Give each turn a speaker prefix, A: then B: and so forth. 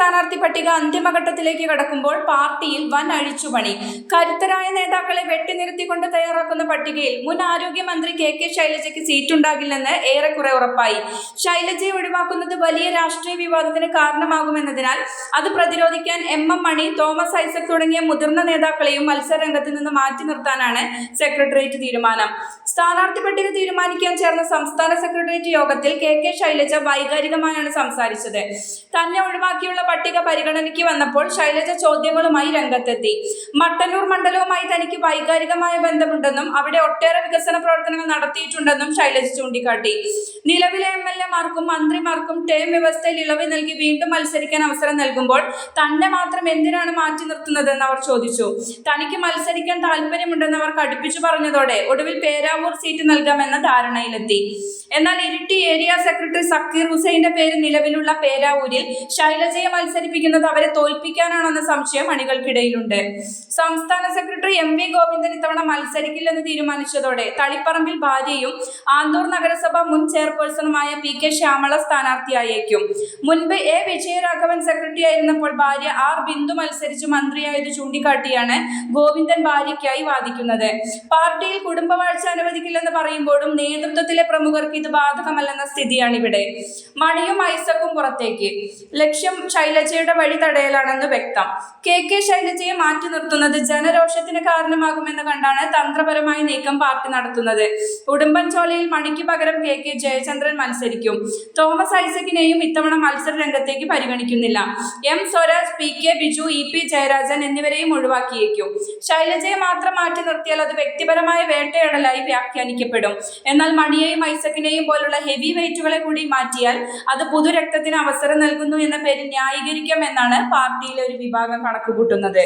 A: സ്ഥാനാർത്ഥി പട്ടിക അന്തിമഘട്ടത്തിലേക്ക് കടക്കുമ്പോൾ പാർട്ടിയിൽ വൻ അഴിച്ചുപണി. കരുത്തരായ നേതാക്കളെ വെട്ടിനിർത്തിക്കൊണ്ട് തയ്യാറാക്കുന്ന പട്ടികയിൽ മുൻ ആരോഗ്യമന്ത്രി KK ശൈലജയ്ക്ക് സീറ്റുണ്ടാകില്ലെന്ന് ഏറെക്കുറെ ഉറപ്പായി. ശൈലജയെ ഒഴിവാക്കുന്നത് വലിയ രാഷ്ട്രീയ വിവാദത്തിന് കാരണമാകുമെന്നതിനാൽ അത് പ്രതിരോധിക്കാൻ MM മണി, തോമസ് ഐസക് തുടങ്ങിയ മുതിർന്ന നേതാക്കളെയും മത്സരരംഗത്ത് നിന്ന് മാറ്റി നിർത്താനാണ് സെക്രട്ടേറിയറ്റ് തീരുമാനം. സ്ഥാനാർത്ഥി പട്ടിക തീരുമാനിക്കാൻ ചേർന്ന സംസ്ഥാന സെക്രട്ടേറിയറ്റ് യോഗത്തിൽ KK ശൈലജ വൈകാരികമായാണ് സംസാരിച്ചത്. തന്നെ ഒഴിവാക്കിയുള്ള പട്ടിക പരിഗണനയ്ക്ക് വന്നപ്പോൾ ശൈലജ ചോദ്യങ്ങളുമായി രംഗത്തെത്തി. മട്ടന്നൂർ മണ്ഡലവുമായി തനിക്ക് വൈകാരികമായ ബന്ധമുണ്ടെന്നും അവിടെ ഒട്ടേറെ വികസന പ്രവർത്തനങ്ങൾ നടത്തിയിട്ടുണ്ടെന്നും ശൈലജ ചൂണ്ടിക്കാട്ടി. നിലവിലെ MLA-മാർക്കും മന്ത്രിമാർക്കും ടേം വ്യവസ്ഥയിൽ ഇളവ് നൽകി വീണ്ടും മത്സരിക്കാൻ അവസരം നൽകുമ്പോൾ തന്നെ മാത്രം എന്തിനാണ് മാറ്റി നിർത്തുന്നതെന്ന് അവർ ചോദിച്ചു. തനിക്ക് മത്സരിക്കാൻ താല്പര്യമുണ്ടെന്ന് അവർ കടുപ്പിച്ചു പറഞ്ഞതോടെ ഒടുവിൽ പേരാവൂർ സീറ്റ് നൽകാമെന്ന ധാരണയിലെത്തി. എന്നാൽ ഇരിട്ടി ഏരിയ സെക്രട്ടറി സക്കീർ ഹുസൈന്റെ പേര് നിലവിലുള്ള പേരാവൂരിൽ ശൈലജയെ മത്സരിപ്പിക്കുന്നത് അവരെ തോൽപ്പിക്കാനാണെന്ന സംശയം അണികൾക്കിടയിലുണ്ട്. സംസ്ഥാന സെക്രട്ടറി MV ഗോവിന്ദൻ ഇത്തവണ മത്സരിക്കില്ലെന്ന് തീരുമാനിച്ചതോടെ തളിപ്പറമ്പിൽ ഭാര്യയും ആന്തൂർ നഗരസഭ മുൻ ചെയർപേഴ്സണുമായ PK ശ്യാമള സ്ഥാനാർത്ഥിയായേക്കും. മുൻപ് A വിജയരാഘവൻ സെക്രട്ടറി ആയിരുന്നപ്പോൾ ഭാര്യ R ബിന്ദു മത്സരിച്ച് മന്ത്രിയായത് ചൂണ്ടിക്കാട്ടിയാണ് ഗോവിന്ദൻ ഭാര്യയ്ക്കായി വാദിക്കുന്നത്. പാർട്ടിയിൽ കുടുംബവാഴ്ച അനുവദിക്കില്ലെന്ന് പറയുമ്പോഴും നേതൃത്വത്തിലെ പ്രമുഖർക്ക് ഇത് ബാധകമല്ലെന്ന സ്ഥിതിയാണിവിടെ. മണിയും ഐസക്കും പുറത്തേക്ക്. ലക്ഷ്യം ശൈലജയുടെ വഴി തടയലാണെന്ന് വ്യക്തം. KK ശൈലജയെ മാറ്റി നിർത്തുന്നത് ജനരോഷത്തിന് കാരണമാകുമെന്ന് കണ്ടാണ് തന്ത്രപരമായ നീക്കം പാർട്ടി നടത്തുന്നത്. ഉടുമ്പൻചോലയിൽ മണിക്ക് പകരം KK ജയചന്ദ്രൻ മത്സരിക്കും. തോമസ് ഐസക്കിനെയും ഇത്തവണ മത്സര രംഗത്തേക്ക് പരിഗണിക്കുന്നില്ല. M Swaraj, PK Biju, EP Jayarajan എന്നിവരെയും ഒഴിവാക്കിയേക്കും. ശൈലജയെ മാത്രം മാറ്റി നിർത്തിയാൽ അത് വ്യക്തിപരമായ വേട്ടയാടലായി വ്യാഖ്യാനിക്കപ്പെടും. എന്നാൽ മണിയെയും ഐസക്കിനെയും പോലുള്ള ഹെവി വെയിറ്റുകളെ കൂടി മാറ്റിയാൽ അത് പുതുരക്തത്തിന് അവസരം നൽകുന്നു എന്ന പേരിൽ ന്യായീകരിക്കാം എന്നാണ് പാർട്ടിയിലെ ഒരു വിഭാഗം കണക്കുകൂട്ടുന്നത്.